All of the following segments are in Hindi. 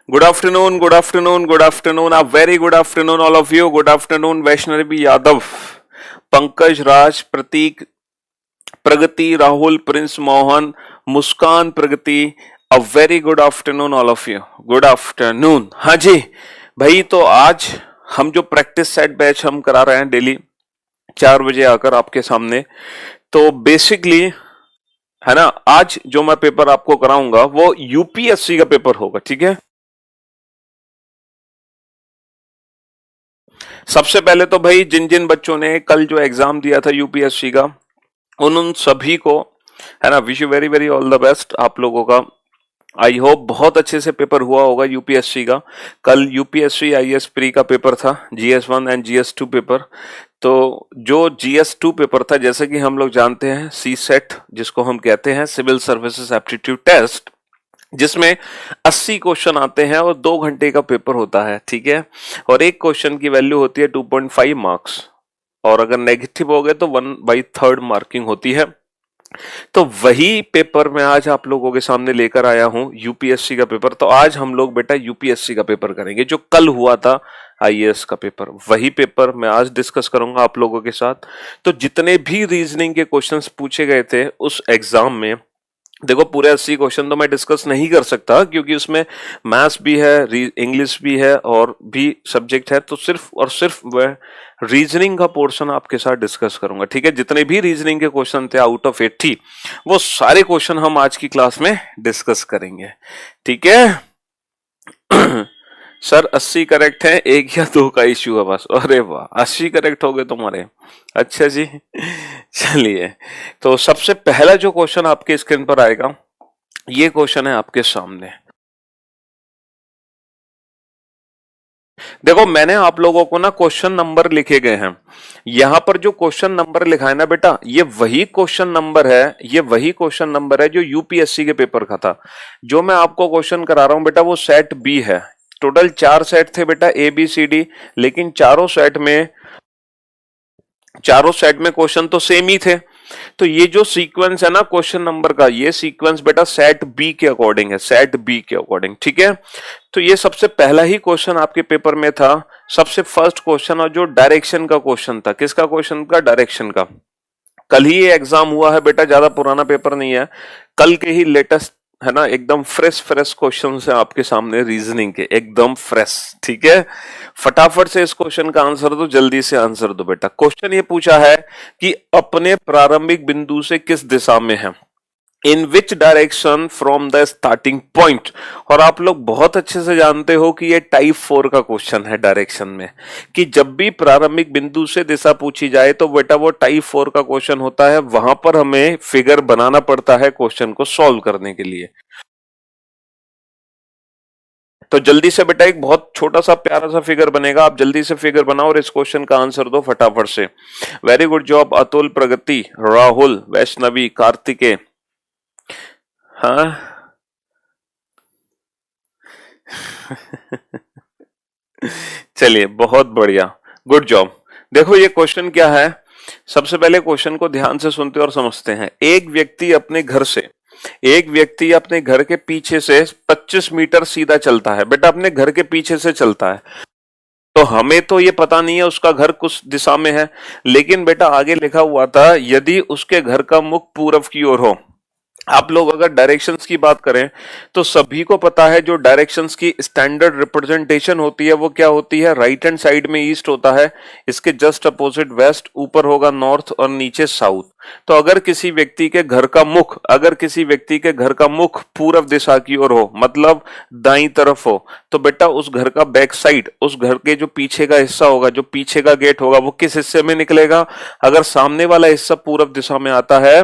Good afternoon, good afternoon, good afternoon. A very good afternoon, all of you. Good afternoon, Vaishnavi Yadav, Pankaj Raj, Pratik, Pragati, Rahul, Prince Mohan, Muskan, Pragati. A very good afternoon, all of you. Good afternoon. हाँ जी भाई, तो आज हम जो प्रैक्टिस सेट बैच हम करा रहे हैं डेली 4 बजे आकर आपके सामने, तो बेसिकली है ना, आज जो मैं पेपर आपको कराऊंगा वो यूपीएससी का पेपर होगा, ठीक है। सबसे पहले तो भाई जिन जिन बच्चों ने कल जो एग्जाम दिया था यूपीएससी का, उन सभी को है ना, wish you very very all the best आप लोगों का। आई होप बहुत अच्छे से पेपर हुआ होगा यूपीएससी का। कल यूपीएससी आईएएस प्री का पेपर था, जीएस 1 एंड जीएस 2 पेपर। तो जो जीएस 2 पेपर था, जैसे कि हम लोग जानते हैं, सी सेट जिसको हम कहते हैं, सिविल सर्विसेज एप्टीट्यूड टेस्ट, जिसमें 80 क्वेश्चन आते हैं और 2 घंटे का पेपर होता है, ठीक है। और एक क्वेश्चन की वैल्यू होती है 2.5 मार्क्स, और अगर नेगेटिव हो गए तो 1/3 मार्किंग होती है। तो वही पेपर मैं आज आप लोगों के सामने लेकर आया हूं, यूपीएससी का पेपर। तो आज हम लोग बेटा यूपीएससी का पेपर करेंगे, जो कल हुआ था आईएएस का पेपर, वही पेपर मैं आज डिस्कस करूंगा आप लोगों के साथ। तो जितने भी रीजनिंग के क्वेश्चंस पूछे गए थे उस एग्जाम में, देखो पूरे 80 क्वेश्चन तो मैं डिस्कस नहीं कर सकता, क्योंकि उसमें मैथ्स भी है, इंग्लिश भी है और भी सब्जेक्ट है। तो सिर्फ और सिर्फ वह रीजनिंग का पोर्शन आपके साथ डिस्कस करूंगा, ठीक है। जितने भी रीजनिंग के क्वेश्चन थे आउट ऑफ 80, वो सारे क्वेश्चन हम आज की क्लास में डिस्कस करेंगे, ठीक है। सर 80 करेक्ट है, 1 या 2 का इश्यू है बस। अरे वाह, 80 करेक्ट हो गए तुम्हारे, अच्छा जी। चलिए, तो सबसे पहला जो क्वेश्चन आपके स्क्रीन पर आएगा, ये क्वेश्चन है आपके सामने। देखो मैंने आप लोगों को ना क्वेश्चन नंबर लिखे गए हैं, यहां पर जो क्वेश्चन नंबर लिखा है ना बेटा, ये वही क्वेश्चन नंबर है, ये वही क्वेश्चन नंबर है जो यूपीएससी के पेपर का था। जो मैं आपको क्वेश्चन करा रहा हूं बेटा, वो सेट बी है। टोटल 4 सेट थे बेटा, ए बी सी डी, लेकिन चारों सेट में क्वेश्चन तो सेम ही थे। तो ये जो सीक्वेंस है ना क्वेश्चन नंबर का, ये सीक्वेंस बेटा सेट बी के अकॉर्डिंग है, सेट बी के अकॉर्डिंग, ठीक है। तो ये सबसे पहला ही क्वेश्चन आपके पेपर में था, सबसे फर्स्ट क्वेश्चन, और जो डायरेक्शन का क्वेश्चन था। किसका क्वेश्चन का? डायरेक्शन का। कल ही ये एग्जाम हुआ है बेटा, ज्यादा पुराना पेपर नहीं है, कल के ही लेटेस्ट है ना, एकदम फ्रेश फ्रेश क्वेश्चन है आपके सामने, रीजनिंग के एकदम फ्रेश, ठीक है। फटाफट से इस क्वेश्चन का आंसर दो, जल्दी से आंसर दो बेटा। क्वेश्चन ये पूछा है कि अपने प्रारंभिक बिंदु से किस दिशा में है, in which direction from the starting point. और आप लोग बहुत अच्छे से जानते हो कि ये टाइप 4 का क्वेश्चन है डायरेक्शन में, कि जब भी प्रारंभिक बिंदु से दिशा पूछी जाए तो बेटा वो टाइप 4 का क्वेश्चन होता है। वहां पर हमें फिगर बनाना पड़ता है क्वेश्चन को सॉल्व करने के लिए। तो जल्दी से बेटा एक बहुत छोटा सा प्यारा सा फिगर बनेगा, आप जल्दी से फिगर बनाओ और इस क्वेश्चन का आंसर दो फटाफट से। वेरी गुड जॉब अतुल, प्रगति, राहुल, वैष्णवी, कार्तिकेय। हाँ। चलिए बहुत बढ़िया, गुड जॉब। देखो ये क्वेश्चन क्या है, सबसे पहले क्वेश्चन को ध्यान से सुनते और समझते हैं। एक व्यक्ति अपने घर के पीछे से 25 मीटर सीधा चलता है। बेटा अपने घर के पीछे से चलता है, तो हमें तो ये पता नहीं है उसका घर कुछ दिशा में है, लेकिन बेटा आगे लिखा हुआ था यदि उसके घर का मुख पूरब की ओर हो। आप लोग अगर डायरेक्शंस की बात करें तो सभी को पता है जो डायरेक्शंस की स्टैंडर्ड रिप्रेजेंटेशन होती है वो क्या होती है, राइट हैंड साइड में ईस्ट होता है, इसके जस्ट अपोजिट वेस्ट, ऊपर होगा नॉर्थ और नीचे साउथ। तो अगर किसी व्यक्ति के घर का मुख पूर्व दिशा की ओर हो, मतलब दाईं तरफ हो, तो बेटा उस घर का बैक साइड, उस घर के जो पीछे का हिस्सा होगा, जो पीछे का गेट होगा, वो किस हिस्से में निकलेगा? अगर सामने वाला हिस्सा पूर्व दिशा में आता है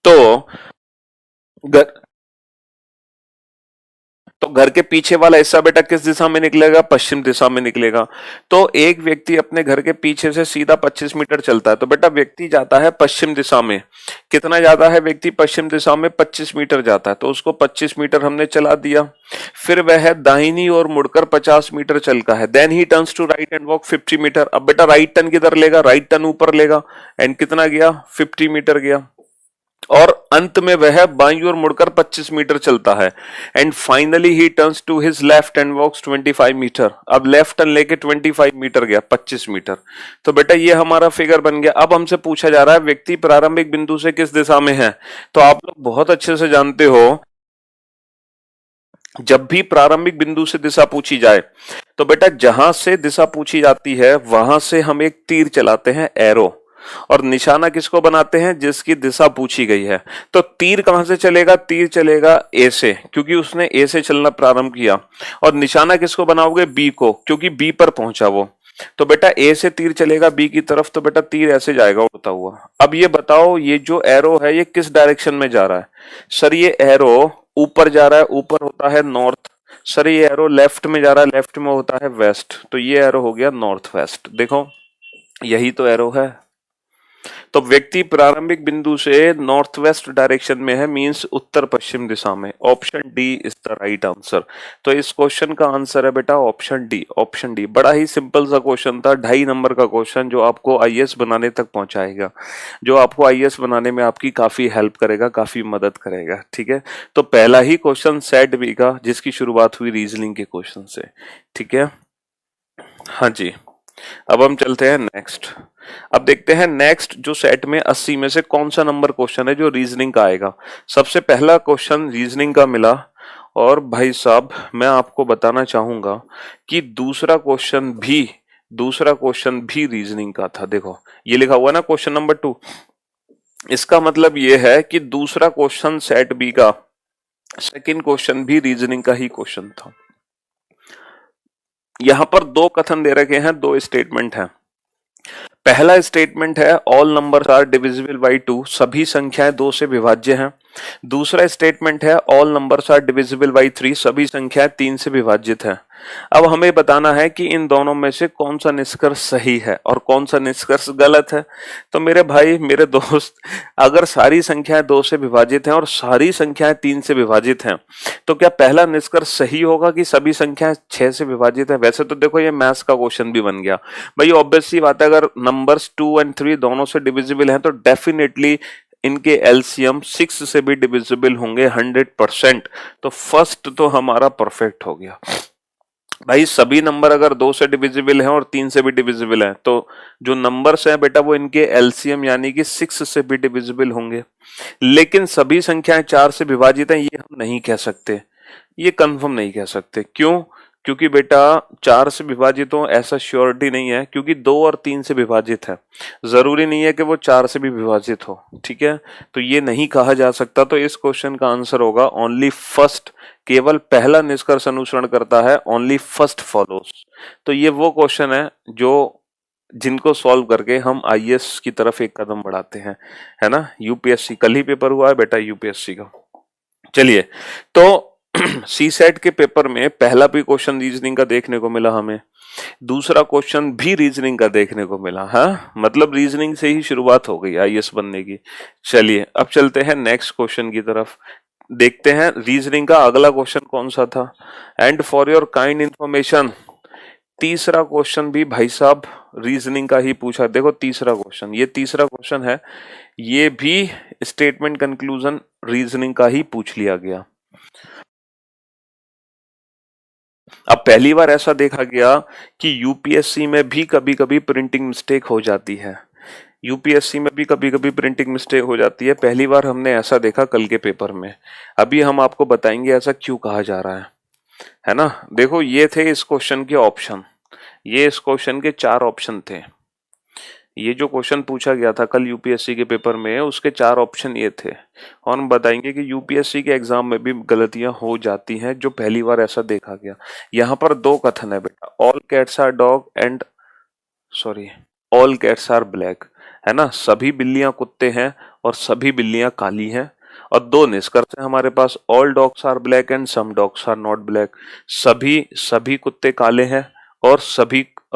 तो घर घर के पीछे वाला हिस्सा बेटा किस दिशा में निकलेगा? पश्चिम दिशा में निकलेगा। तो एक व्यक्ति अपने घर के पीछे से सीधा 25 मीटर चलता है, तो बेटा व्यक्ति जाता है पश्चिम दिशा में। कितना जाता है व्यक्ति पश्चिम दिशा में? 25 मीटर जाता है। तो उसको 25 मीटर हमने चला दिया, फिर वह दाहिनी ओर मुड़कर 50 मीटर चलता है। Then he turns to right and walk 50 metre. अब बेटा राइट टर्न किधर लेगा? राइट टर्न ऊपर लेगा, एंड कितना गया? 50 मीटर गया। और अंत में वह बाईं ओर मुड़कर 25 मीटर चलता है। And finally he turns to his left and walks 25 metre. अब लेफ्ट टर्न लेके 25 मीटर गया, 25 मीटर। तो बेटा ये हमारा फिगर बन गया। अब हमसे पूछा जा रहा है व्यक्ति प्रारंभिक बिंदु से किस दिशा में है। तो आप लोग बहुत अच्छे से जानते हो, जब भी प्रारंभिक बिंदु से दिशा पूछी जाए तो बेटा जहां से दिशा पूछी जाती है वहां से हम एक तीर चलाते हैं, एरो, और निशाना किसको बनाते हैं, जिसकी दिशा पूछी गई है। तो तीर कहां से चलेगा, तीर चलेगा ए से, क्योंकि उसने ए से चलना प्रारंभ किया। और निशाना किसको बनाओगे, बी को, क्योंकि बी पर पहुंचा वो। तो बेटा ए से तीर चलेगा बी की तरफ, तो बेटा तीर ऐसे जाएगा उड़ता हुआ। अब ये बताओ ये जो एरो है ये किस डायरेक्शन में जा रहा है। सर ये एरो ऊपर जा रहा है, ऊपर होता है नॉर्थ। सर ये एरो लेफ्ट में जा रहा है, लेफ्ट में होता है वेस्ट। तो ये एरो हो गया नॉर्थ वेस्ट। देखो यही तो एरो है। तो व्यक्ति प्रारंभिक बिंदु से नॉर्थ वेस्ट डायरेक्शन में है, मींस उत्तर पश्चिम दिशा में। Option D is the right answer. तो इस क्वेश्चन का आंसर है बेटा ऑप्शन डी। ऑप्शन डी बड़ा ही सिंपल सा क्वेश्चन था, 2.5 नंबर का क्वेश्चन, जो आपको आईएएस बनाने तक पहुंचाएगा, जो आपको आईएएस बनाने में आपकी काफी हेल्प करेगा, काफी मदद करेगा। ठीक है, तो पहला ही क्वेश्चन सेट बी का, जिसकी शुरुआत हुई रीजनिंग के क्वेश्चन से। ठीक है, हाँ जी। अब हम चलते हैं नेक्स्ट। अब देखते हैं नेक्स्ट जो सेट में 80 में से कौन सा नंबर क्वेश्चन है जो रीजनिंग का आएगा। सबसे पहला क्वेश्चन रीजनिंग का मिला, और भाई साहब मैं आपको बताना चाहूंगा कि दूसरा क्वेश्चन भी रीजनिंग का था। देखो ये लिखा हुआ ना क्वेश्चन नंबर 2, इसका मतलब ये है कि दूसरा क्वेश्चन सेट बी का, सेकंड क्वेश्चन भी रीजनिंग का ही क्वेश्चन था। यहां पर दो कथन दे रखे हैं, दो स्टेटमेंट हैं। पहला स्टेटमेंट है all numbers are divisible by 2, सभी संख्याएं 2 से विभाज्य हैं। दूसरा स्टेटमेंट है all numbers are divisible by 3, सभी संख्याएं 3 से विभाजित हैं। अब हमें बताना है कि इन दोनों में से कौन सा निष्कर्ष सही है और कौन सा निष्कर्ष गलत है। तो मेरे भाई मेरे दोस्त, अगर सारी संख्याएं 2 से विभाजित हैं और सारी संख्याएं 3 से विभाजित हैं, तो क्या पहला निष्कर्ष सही होगा कि सभी संख्याएं 6 से विभाजित है। वैसे तो देखो ये मैथ्स का क्वेश्चन भी बन गया भाई, ऑब्वियस सी बात है, अगर नंबर्स 2 और 3 दोनों से डिविजिबल हैं तो डेफिनेटली इनके एलसीएम 6 से भी डिविजिबल होंगे 100%। तो फर्स्ट तो हमारा परफेक्ट हो गया भाई। सभी नंबर अगर 2 से डिविजिबल हैं और 3 से भी डिविजिबल हैं, तो जो नंबर्स हैं बेटा वो इनके एलसीएम यानी कि 6 से भी डिविजिबल होंगे। लेकिन सभी संख्याएं 4 से विभाजित हैं ये हम नहीं कह सकते, ये कंफर्म नहीं कह सकते। क्यों? क्योंकि बेटा 4 से विभाजित हो ऐसा श्योरिटी नहीं है, क्योंकि 2 और 3 से विभाजित है, जरूरी नहीं है कि वो 4 से भी विभाजित हो। ठीक है, तो ये नहीं कहा जा सकता। तो इस क्वेश्चन का आंसर होगा ओनली फर्स्ट, केवल पहला निष्कर्ष अनुसरण करता है, ओनली फर्स्ट फॉलोस। तो ये वो क्वेश्चन है जो जिनको सॉल्व करके हम आईएएस की तरफ एक कदम बढ़ाते हैं, है ना। यूपीएससी कल ही पेपर हुआ है बेटा यूपीएससी का। चलिए, तो सी सेट के पेपर में पहला भी क्वेश्चन रीजनिंग का देखने को मिला हमें, दूसरा क्वेश्चन भी रीजनिंग का देखने को मिला। हाँ, मतलब रीजनिंग से ही शुरुआत हो गई आईएएस बनने की। चलिए अब चलते हैं नेक्स्ट क्वेश्चन की तरफ, देखते हैं रीजनिंग का अगला क्वेश्चन कौन सा था। And for your kind information, तीसरा क्वेश्चन भी भाई साहब रीजनिंग का ही पूछा। देखो तीसरा क्वेश्चन, ये तीसरा क्वेश्चन है, ये भी स्टेटमेंट कंक्लूजन रीजनिंग का ही पूछ लिया गया। अब पहली बार ऐसा देखा गया कि यूपीएससी में भी कभी कभी प्रिंटिंग मिस्टेक हो जाती है, यूपीएससी में भी कभी कभी प्रिंटिंग मिस्टेक हो जाती है। पहली बार हमने ऐसा देखा कल के पेपर में। अभी हम आपको बताएंगे ऐसा क्यों कहा जा रहा है ना। देखो ये थे इस क्वेश्चन के ऑप्शन, ये इस क्वेश्चन के 4 ऑप्शन थे। ये जो क्वेश्चन पूछा गया था कल यूपीएससी के पेपर में, उसके 4 ऑप्शन ये थे। और हम बताएंगे कि यूपीएससी के एग्जाम में भी गलतियां हो जाती हैं, जो पहली बार ऐसा देखा गया। यहाँ पर 2 कथन है बेटा, all cats are dog and all cats are black, है ना। सभी बिल्लियां कुत्ते हैं और सभी बिल्लियां काली हैं। और 2 निष्कर्ष है हमारे पास, all dogs are black and some dogs are not black, सभी कुत्ते काले हैं और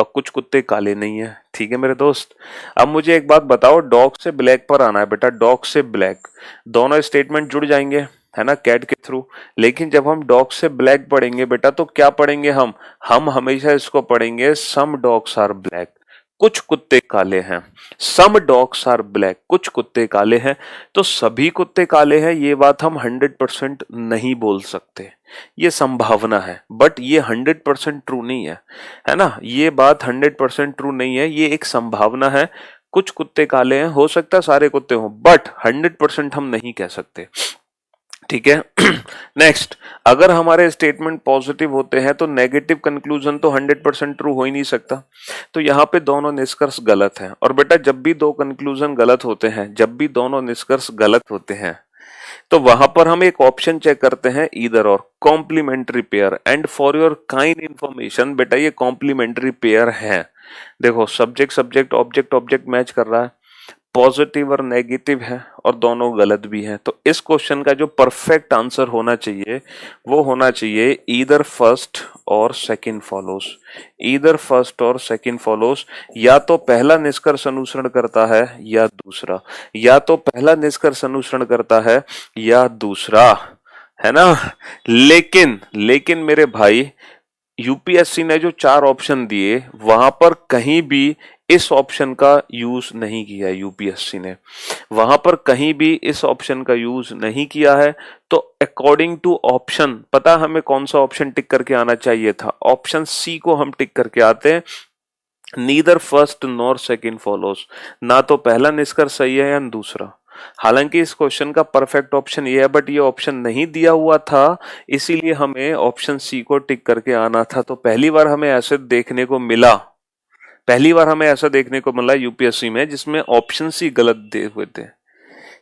कुछ कुत्ते काले नहीं है। ठीक है मेरे दोस्त, अब मुझे एक बात बताओ, डॉग से ब्लैक पर आना है बेटा, डॉग से ब्लैक, दोनों स्टेटमेंट जुड़ जाएंगे, है ना, कैट के थ्रू। लेकिन जब हम डॉग से ब्लैक पढ़ेंगे बेटा, तो क्या पढ़ेंगे हम हमेशा इसको पढ़ेंगे सम डॉग्स आर ब्लैक। कुछ कुत्ते काले हैं, सम डॉग्स आर ब्लैक, कुछ कुत्ते काले हैं, तो सभी कुत्ते काले हैं ये बात हम 100% नहीं बोल सकते, ये संभावना है, बट ये 100% ट्रू नहीं है, है ना, ये बात 100% ट्रू नहीं है, ये एक संभावना है। कुछ कुत्ते काले हैं, हो सकता है सारे कुत्ते हों, बट 100% हम नहीं कह सकते, ठीक है। नेक्स्ट, अगर हमारे स्टेटमेंट पॉजिटिव होते हैं तो नेगेटिव कंक्लूजन तो 100% ट्रू हो ही नहीं सकता, तो यहाँ पे दोनों निष्कर्ष गलत हैं। और बेटा जब भी दो कंक्लूजन गलत होते हैं, जब भी दोनों निष्कर्ष गलत होते हैं, तो वहां पर हम एक ऑप्शन चेक करते हैं, ईदर और complementary pair. And for your kind information बेटा ये कॉम्प्लीमेंट्री पेयर है। देखो subject subject object object match कर रहा है, पॉजिटिव और नेगेटिव है, और दोनों गलत भी हैं। तो इस क्वेश्चन का जो परफेक्ट आंसर होना चाहिए वो होना चाहिए ईदर फर्स्ट और सेकंड फॉलोस, ईदर फर्स्ट और सेकंड फॉलोस, या तो पहला निष्कर्ष अनुसरण करता है या दूसरा, या तो पहला निष्कर्ष अनुसरण करता है या दूसरा, है ना। लेकिन लेकिन मेरे भाई यूपीएससी ने जो 4 ऑप्शन दिए वहां पर कहीं भी इस ऑप्शन का यूज नहीं किया, यूपीएससी ने वहां पर कहीं भी इस ऑप्शन का यूज नहीं किया है। तो अकॉर्डिंग टू ऑप्शन, पता हमें कौन सा ऑप्शन टिक करके आना चाहिए था, ऑप्शन सी को हम टिक करके आते हैं, neither first nor second follows, ना तो पहला निष्कर्ष सही है या दूसरा। हालांकि इस क्वेश्चन का परफेक्ट ऑप्शन ये है, बट ये ऑप्शन नहीं दिया हुआ था, इसीलिए हमें ऑप्शन सी को टिक करके आना था। तो पहली बार हमें ऐसे देखने को मिला, पहली बार हमें ऐसा देखने को मिला यूपीएससी में जिसमें ऑप्शन सी गलत दे हुए थे।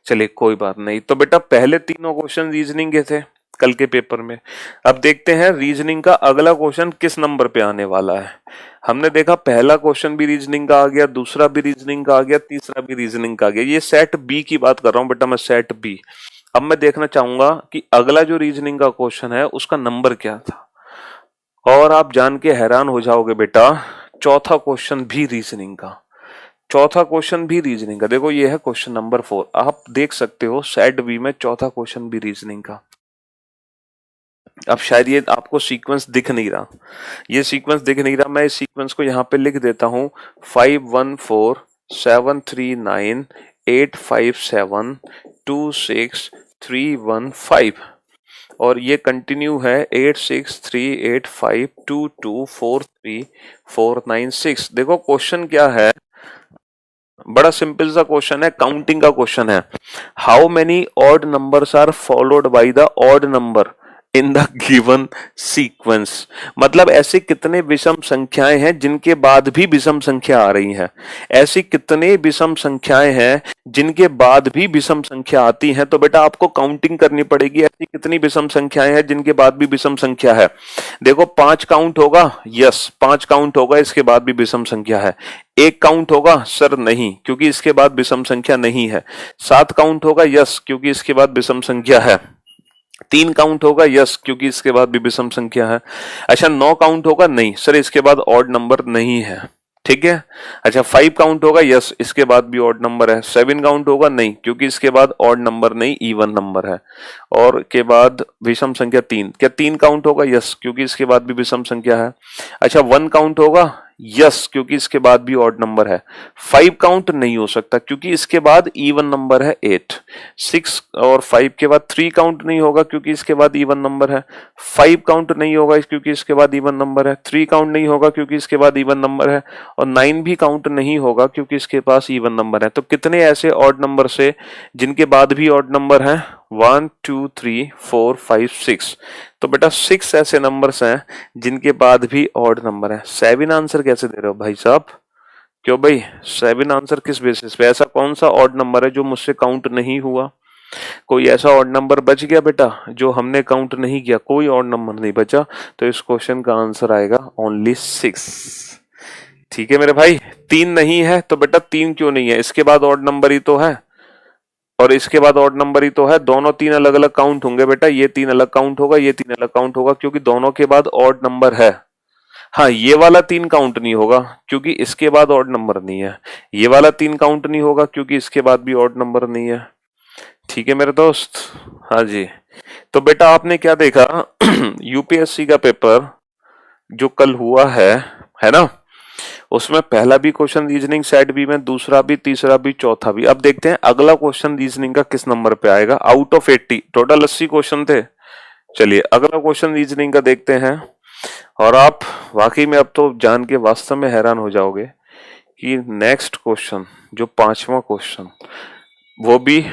चलिए कोई बात नहीं। तो बेटा पहले तीनों क्वेश्चन रीजनिंग के थे कल के पेपर में। अब देखते हैं रीजनिंग का अगला क्वेश्चन किस नंबर पे आने वाला है। हमने देखा पहला क्वेश्चन भी रीजनिंग का आ गया, दूसरा भी रीजनिंग का आ गया, तीसरा भी रीजनिंग का आ गया। ये सेट बी की बात कर रहा हूं बेटा मैं, सेट बी। अब मैं देखना चाहूंगा कि अगला जो रीजनिंग का क्वेश्चन है उसका नंबर क्या था, और आप जान के हैरान हो जाओगे बेटा चौथा क्वेश्चन भी रीजनिंग का, चौथा क्वेश्चन भी रीजनिंग का। देखो ये है क्वेश्चन नंबर 4, आप देख सकते हो सेट बी में चौथा क्वेश्चन भी रीजनिंग का। अब शायद ये आपको सीक्वेंस दिख नहीं रहा, ये सीक्वेंस दिख नहीं रहा, मैं इस सीक्वेंस को यहाँ पे लिख देता हूँ 51473785726315, और ये कंटिन्यू है 863852243496। देखो क्वेश्चन क्या है, बड़ा सिंपल सा क्वेश्चन है, काउंटिंग का क्वेश्चन है। How many odd numbers are followed by the odd number in the given sequence, मतलब ऐसे कितने विषम संख्याएं हैं जिनके बाद भी विषम संख्या आ रही हैं, ऐसी कितने विषम संख्याएं हैं जिनके बाद भी विषम संख्या आती हैं। तो बेटा आपको काउंटिंग करनी पड़ेगी, ऐसी कितनी विषम संख्याएं हैं जिनके बाद भी विषम संख्या है। देखो 5 काउंट होगा, यस 5 काउंट होगा, इसके बाद भी विषम संख्या है। 1 काउंट होगा, सर नहीं, क्योंकि इसके बाद विषम संख्या नहीं है। 7 काउंट होगा, यस, क्योंकि इसके बाद विषम संख्या है। 3 काउंट होगा, यस, क्योंकि इसके बाद भी विषम संख्या है। अच्छा 9 काउंट होगा, नहीं सर, इसके बाद ऑड नंबर नहीं है, ठीक है। अच्छा 5 काउंट होगा, यस, इसके बाद भी ऑड नंबर है। 7 काउंट होगा, नहीं, क्योंकि इसके बाद ऑड नंबर नहीं, इवन नंबर है। और के बाद विषम संख्या 3, क्या 3 काउंट होगा, यस, क्योंकि इसके बाद भी विषम संख्या है। अच्छा 1 काउंट होगा, यस, क्योंकि इसके बाद भी ऑड नंबर है। 5 काउंट नहीं हो सकता क्योंकि इसके बाद इवन नंबर है 8। 6 और 5 के बाद 3 काउंट नहीं होगा क्योंकि इसके बाद इवन नंबर है। 5 काउंट नहीं होगा क्योंकि इसके बाद इवन नंबर है। 3 काउंट नहीं होगा क्योंकि इसके बाद इवन नंबर है, और 9 भी काउंट नहीं होगा क्योंकि इसके पास इवन नंबर है। तो कितने ऐसे ऑड नंबर से जिनके बाद भी ऑड नंबर है, 1 2 3 4 5 6। तो बेटा 6 ऐसे नंबर्स हैं जिनके बाद भी ऑड नंबर है। 7 आंसर कैसे दे रहे हो भाई साहब, क्यों भाई 7 आंसर किस बेसिस पे, ऐसा कौन सा ऑड नंबर है जो मुझसे काउंट नहीं हुआ? कोई ऐसा ऑड नंबर बच गया बेटा जो हमने काउंट नहीं किया? कोई ऑड नंबर नहीं बचा, तो इस क्वेश्चन का आंसर आएगा ओनली 6। ठीक है मेरे भाई, 3 नहीं है तो बेटा 3 क्यों नहीं है, इसके बाद ऑड नंबर ही तो है और इसके बाद ऑड नंबर ही तो है। दोनों 3 अलग अलग काउंट होंगे बेटा, ये 3 अलग काउंट होगा, ये 3 अलग काउंट होगा, क्योंकि दोनों के बाद ऑड नंबर है। हाँ ये वाला 3 काउंट नहीं होगा क्योंकि इसके बाद ऑड नंबर नहीं है। ये वाला 3 काउंट नहीं होगा क्योंकि इसके बाद भी ऑड नंबर नहीं है। ठीक है मेरे दोस्त, हाँ जी। तो बेटा आपने क्या देखा यूपीएससी का पेपर जो कल हुआ है ना, उसमें पहला भी क्वेश्चन रीजनिंग सेट बी में, दूसरा भी, तीसरा भी, चौथा भी। अब देखते हैं अगला क्वेश्चन रीजनिंग का किस नंबर पे आएगा। आउट ऑफ 80, टोटल 80 क्वेश्चन थे। चलिए अगला क्वेश्चन रीजनिंग का देखते हैं। और आप वाकई में अब तो जान के वास्तव में हैरान हो जाओगे कि नेक्स्ट क्वेश्चन जो 5वां क्वेश्चन, वो भी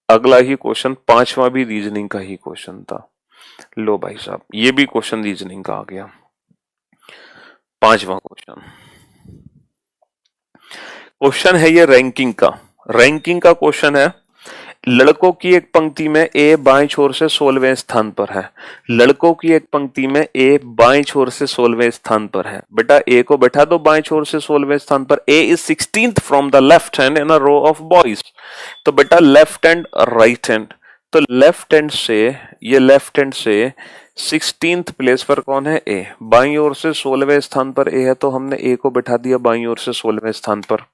अगला ही क्वेश्चन, 5वां भी रीजनिंग का ही क्वेश्चन था। लो भाई साहब, ये भी क्वेश्चन रीजनिंग का आ गया। 5वां क्वेश्चन, क्वेश्चन है ये रैंकिंग का। रैंकिंग का क्वेश्चन है। लड़कों की एक पंक्ति में ए बाएं छोर से 16वें स्थान पर है। लड़कों की एक पंक्ति में ए बाएं छोर से 16वें स्थान पर है। बेटा ए को बैठा दो बाएं छोर से 16वें स्थान पर। A is 16th from the left hand in a row of boys. तो बेटा लेफ्ट हैंड राइट हैंड, तो लेफ्ट हैंड से, ये लेफ्ट हैंड से 16th प्लेस पर कौन है? ए। बाईं ओर से 16वें स्थान पर ए है, तो हमने ए को बैठा दिया बाईं ओर से 16वें स्थान पर।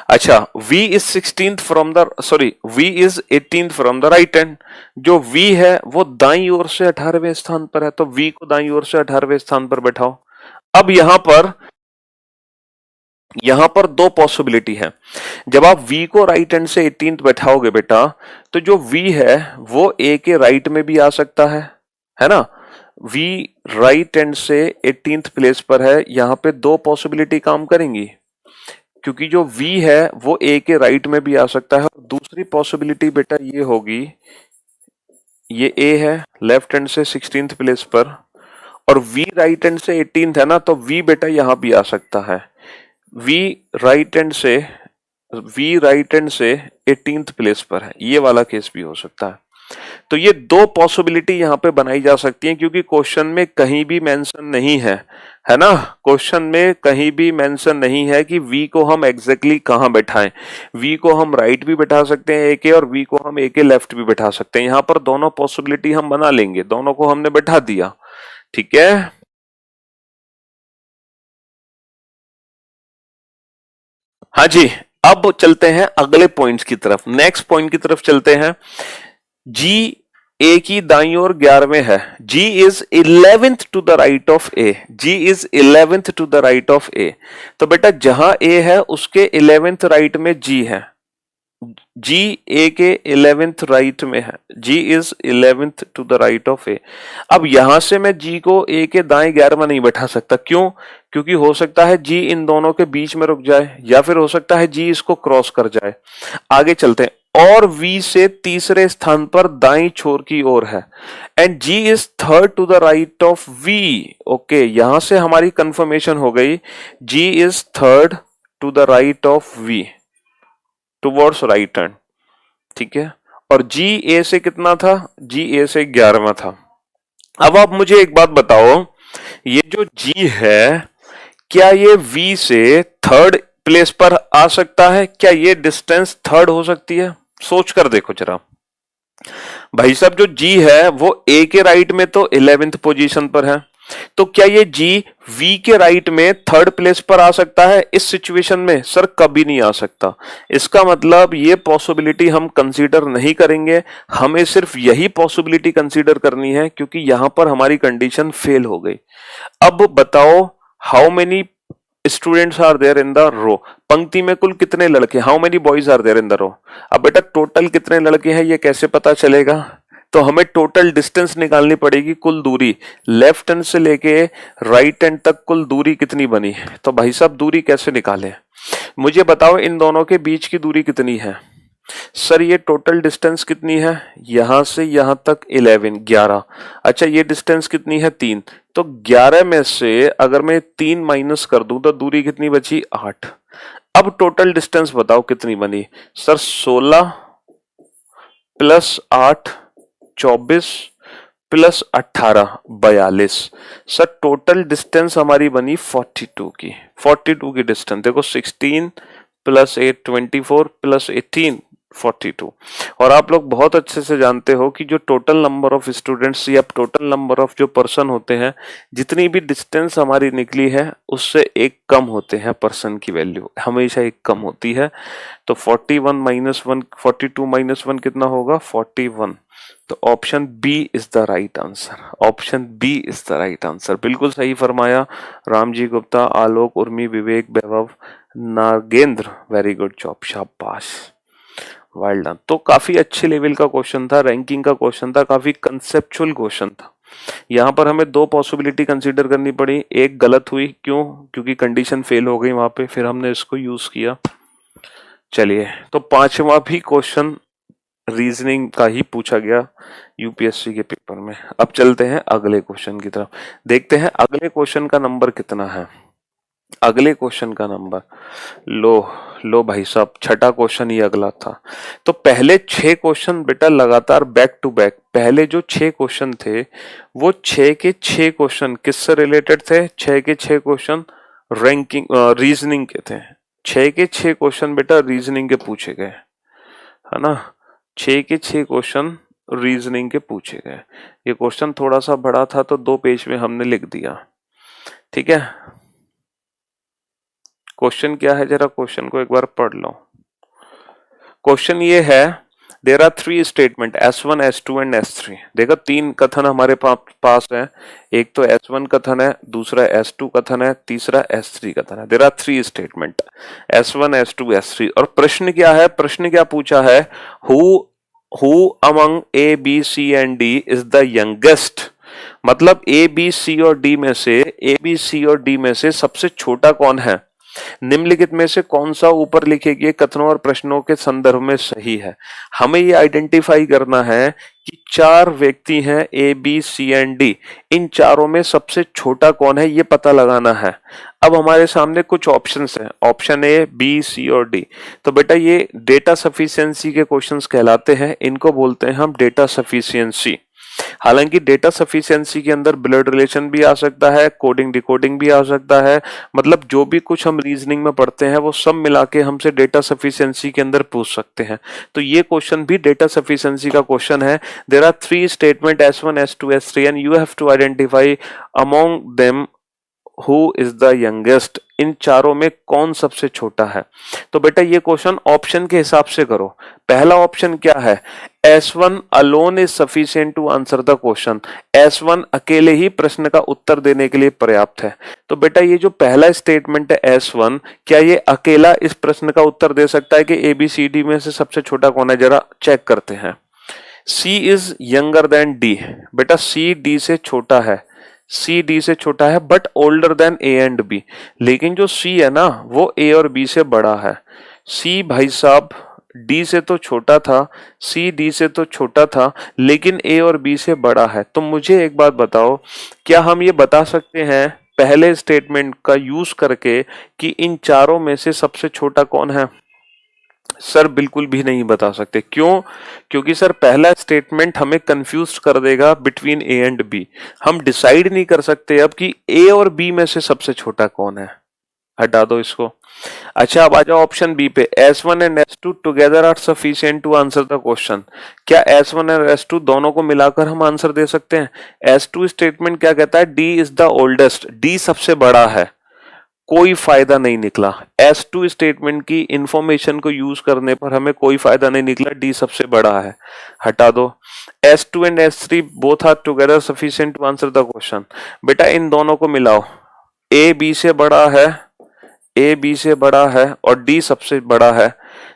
अच्छा, V is 16th from the, sorry, V is 18th from the right hand। जो V है वो दाईं ओर से 18वें स्थान पर है, तो V को दाईं ओर से 18वें स्थान पर बैठाओ। अब यहां पर दो पॉसिबिलिटी है। जब आप V को राइट हैंड से 18th बैठाओगे बेटा, तो जो V है वो A के राइट में भी आ सकता है ना। V राइट हैंड से 18th प्लेस पर है, यहां पे दो पॉसिबिलिटी काम करेंगी, क्योंकि जो V है वो A के राइट में भी आ सकता है। दूसरी पॉसिबिलिटी बेटा ये होगी, ये A है लेफ्ट हैंड से 16th प्लेस पर, और V राइट हैंड से 18th है ना, तो V बेटा यहां भी आ सकता है। V राइट हैंड से 18th प्लेस पर है, ये वाला केस भी हो सकता है। तो ये दो पॉसिबिलिटी यहां पे बनाई जा सकती हैं, क्योंकि क्वेश्चन में कहीं भी मेंशन नहीं है ना। क्वेश्चन में कहीं भी मेंशन नहीं है कि V को हम एग्जैक्टली कहां बैठाएं। V को हम राइट भी बैठा सकते हैं A के, और V को हम A के लेफ्ट भी बैठा सकते हैं। यहां पर दोनों पॉसिबिलिटी हम बना लेंगे, दोनों को हमने बैठा दिया, ठीक है। हाँ जी, अब चलते हैं अगले पॉइंट्स की तरफ, नेक्स्ट पॉइंट की तरफ चलते हैं। G A की दाईं ओर 11वें है। G is 11th to the right of A। G is 11th to the right of A। तो बेटा जहां A है उसके 11th राइट में G है। G A के 11th राइट में है। G is 11th to the right of A। अब यहां से मैं G को A के दाएं 11वां नहीं बैठा सकता, क्यों? क्योंकि हो सकता है G इन दोनों के बीच में रुक जाए, या फिर हो सकता है G इसको क्रॉस कर जाए। आगे चलते हैं। और V से तीसरे स्थान पर दाईं छोर की ओर है, and G is third to the right of V। Okay, यहां से हमारी कंफर्मेशन हो गई, G is third to the right of V, towards right hand, ठीक है। और G A से कितना था? G A से 11वां था। अब आप मुझे एक बात बताओ, ये जो G है, क्या ये V से थर्ड प्लेस पर आ सकता है? क्या ये डिस्टेंस थर्ड हो सकती है? सोच कर देखो जरा भाई साहब। जो G है वो A के राइट में तो 11th पोजीशन पर है, तो क्या ये G V के राइट में थर्ड प्लेस पर आ सकता है? इस सिचुएशन में सर कभी नहीं आ सकता। इसका मतलब ये पॉसिबिलिटी हम कंसीडर नहीं करेंगे, हमें सिर्फ यही पॉसिबिलिटी कंसीडर करनी है, क्योंकि यहां पर हमारी कंडीशन फेल हो गई। अब बताओ, how many students are there in the row. पंक्ति में कुल कितने लड़के, how many boys are there in the row. अब बेटा टोटल कितने लड़के हैं ये कैसे पता चलेगा? तो हमें टोटल डिस्टेंस निकालनी पड़ेगी, कुल दूरी। लेफ्ट हैंड से लेके राइट हैंड तक कुल दूरी कितनी बनी? तो भाई साहब दूरी कैसे निकालें? मुझे बताओ इन दोनों के बीच की दूरी कितनी है? सर ये टोटल डिस्टेंस कितनी है? यहां से यहां तक 11। अच्छा ये डिस्टेंस कितनी है? 3। तो 11 में से अगर मैं 3 माइनस कर दूं तो दूरी कितनी बची? 8। अब टोटल डिस्टेंस बताओ कितनी बनी? Sir 16 plus 8 24 plus 18 42। Sir total distance हमारी बनी 42 की। 42 की डिस्टेंस देखो, 16 प्लस 8 24 प्लस 18 42। और आप लोग बहुत अच्छे से जानते हो कि जो टोटल नंबर ऑफ स्टूडेंट्स या टोटल नंबर ऑफ जो पर्सन होते हैं, जितनी भी डिस्टेंस हमारी निकली है उससे एक कम होते हैं पर्सन की वैल्यू, हमेशा एक कम होती है। तो 41 माइनस 1, 42 माइनस 1 कितना होगा 41। तो option B is the right answer, option B is the right answer. बिल्कुल सही फरमाया Ramji Gupta, Alok, Urmi, Vivek, Vaibhav, Nagendra, very good job, शाबाश, वेल डन। तो काफी अच्छे लेवल का क्वेश्चन था, रैंकिंग का क्वेश्चन था, काफी कंसेप्चुअल क्वेश्चन था। यहाँ पर हमें दो पॉसिबिलिटी कंसीडर करनी पड़ी, एक गलत हुई, क्यों? क्योंकि कंडीशन फेल हो गई वहां पे, फिर हमने इसको यूज किया। चलिए, तो पांचवा भी क्वेश्चन रीजनिंग का ही पूछा गया यूपीएससी के पेपर में। अब चलते हैं अगले क्वेश्चन की तरफ, देखते हैं अगले क्वेश्चन का नंबर कितना है। अगले क्वेश्चन का नंबर, लो भाई साहब, छठा क्वेश्चन ही अगला था। तो पहले 6 क्वेश्चन बेटा लगातार बैक टू बैक, पहले जो 6 क्वेश्चन थे वो 6 के 6 क्वेश्चन किससे रिलेटेड थे? 6 के 6 क्वेश्चन रैंकिंग रीजनिंग के थे। 6 के 6 क्वेश्चन बेटा रीजनिंग के पूछे गए, है ना। 6 के 6 क्वेश्चन रीजनिंग के पूछे गए। ये क्वेश्चन थोड़ा सा बड़ा था तो 2 पेज में हमने लिख दिया, ठीक है। क्वेश्चन क्या है, जरा क्वेश्चन को एक बार पढ़ लो। क्वेश्चन ये है, there are 3 statement S1, S2 and S3। देखो 3 कथन हमारे पास है, एक तो S1 कथन है, दूसरा S2 कथन है, तीसरा S3 कथन है। There are 3 statement S1, S2, S3। और प्रश्न क्या है, प्रश्न क्या पूछा है, who among A, B, C and D is the youngest. मतलब A, B, C और D में से, A, B, C और D में से सबसे छोटा कौन है? निम्नलिखित में से कौन सा ऊपर लिखे गए कथनों और प्रश्नों के संदर्भ में सही है? हमें ये आइडेंटिफाई करना है कि 4 व्यक्ति हैं A, B, C and D, इन चारों में सबसे छोटा कौन है ये पता लगाना है। अब हमारे सामने कुछ ऑप्शंस हैं, ऑप्शन A, B, C और D। तो बेटा ये डेटा सफिशिएंसी के क्वेश्चंस कहलाते हैं, इनको बोलते हैं हम डेटा सफिशिएंसी। हालांकि डेटा सफिशिएंसी के अंदर ब्लड रिलेशन भी आ सकता है, कोडिंग डिकोडिंग भी आ सकता है, मतलब जो भी कुछ हम रीजनिंग में पढ़ते हैं वो सब मिला के हमसे डेटा सफिशिएंसी के अंदर पूछ सकते हैं। तो ये क्वेश्चन भी डेटा सफिशिएंसी का क्वेश्चन है। There are 3 statement S1, S2, S3 and you have to identify among them who is the youngest. इन चारों में कौन सबसे छोटा है? तो बेटा ये क्वेश्चन ऑप्शन के हिसाब से करो। पहला ऑप्शन क्या है, S1 alone is sufficient to answer the question. S1 अकेले ही प्रश्न का उत्तर देने के लिए पर्याप्त है। तो बेटा ये जो पहला स्टेटमेंट है S1, क्या ये अकेला इस प्रश्न का उत्तर दे सकता है कि ABCD में से सबसे छोटा कौन है? जरा चेक करते हैं। C is younger than D। बेटा C D से छोटा है, C D से छोटा है, but older than A and B। लेकिन जो C है ना वो A और B से बड़ा है। C भाई साहब D से तो छोटा था, C D से तो छोटा था, लेकिन A और B से बड़ा है। तो मुझे एक बात बताओ, क्या हम ये बता सकते हैं पहले स्टेटमेंट का यूज करके कि इन चारों में से सबसे छोटा कौन है? सर बिल्कुल भी नहीं बता सकते। क्यों? क्योंकि सर पहला स्टेटमेंट हमें कंफ्यूज कर देगा बिटवीन A एंड B। हम डिसाइड नहीं कर सकते अब कि A और B में से सबसे छोटा कौन है। हटा दो इसको। अच्छा अब आ जाओ ऑप्शन बी पे, S1 and S2 together are sufficient to answer the question. क्या S1 और S2 दोनों को मिलाकर हम आंसर दे सकते हैं? S2 स्टेटमेंट क्या कहता है, D is the oldest, D सबसे बड़ा है, कोई फायदा नहीं निकला। S2 स्टेटमेंट की इंफॉर्मेशन को यूज करने पर हमें कोई फायदा नहीं निकला, D सबसे बड़ा है, हटा दो। S2 and S3 both are together sufficient to answer the question. बेटा इन दोनों को मिलाओ, A B से बड़ा है, A B से बड़ा है और D सबसे बड़ा है।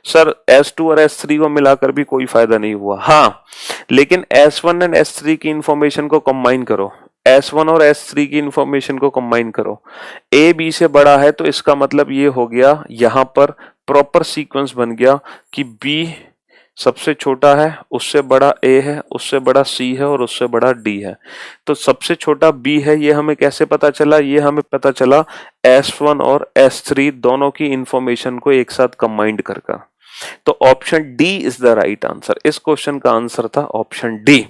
सर S2 और S3 को मिलाकर भी कोई फायदा नहीं हुआ। हाँ, लेकिन S1 एंड S3 की इंफॉर्मेशन को कंबाइन करो, S1 और S3 की इंफॉर्मेशन को कंबाइन करो। A B से बड़ा है तो इसका मतलब ये हो गया, यहां पर प्रॉपर सीक्वेंस बन गया कि B सबसे छोटा है, उससे बड़ा A है, उससे बड़ा C है और उससे बड़ा D है। तो सबसे छोटा B है, ये हमें कैसे पता चला? ये हमें पता चला S1 और S3 दोनों की इंफॉर्मेशन को एक साथ कंबाइंड कर। तो option D is the right answer. इस क्वेश्चन का आंसर था ऑप्शन डी।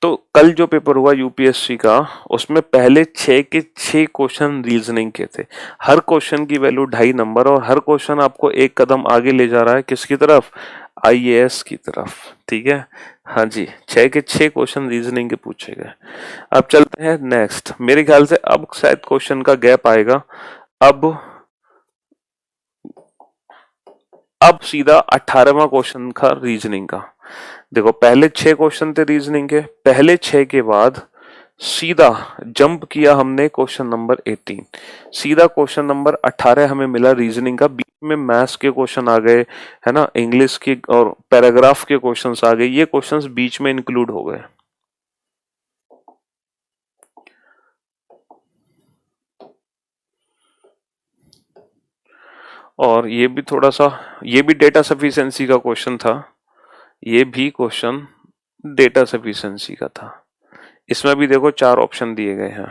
तो कल जो पेपर हुआ यूपीएससी का, उसमें पहले 6 के 6 क्वेश्चन रीजनिंग के थे। हर क्वेश्चन की वैल्यू 2.5 नंबर, और हर क्वेश्चन आपको एक कदम आगे ले जा रहा है किसकी तरफ, आईएएस की तरफ। ठीक है, हाँ जी, 6 के 6 क्वेश्चन रीजनिंग के पूछे गए। अब चलते हैं नेक्स्ट। मेरे ख्याल से अब शायद क्वेश्चन का गैप आएगा। अब सीधा 18वां क्वेश्चन का रीजनिंग का। देखो पहले 6 क्वेश्चन थे रीजनिंग के, पहले 6 के बाद सीधा जंप किया हमने क्वेश्चन नंबर 18, सीधा क्वेश्चन नंबर 18 हमें मिला रीजनिंग का। बीच में मैथ्स के क्वेश्चन आ गए, है ना, इंग्लिश के और पैराग्राफ के क्वेश्चंस आ गए, ये क्वेश्चंस बीच में इंक्लूड हो गए। और ये भी थोड़ा सा, ये भी डेटा सफिशिएंसी का क्वेश्चन था, ये भी क्वेश्चन डेटा सफिशिएंसी का था। इसमें भी देखो 4 ऑप्शन दिए गए हैं,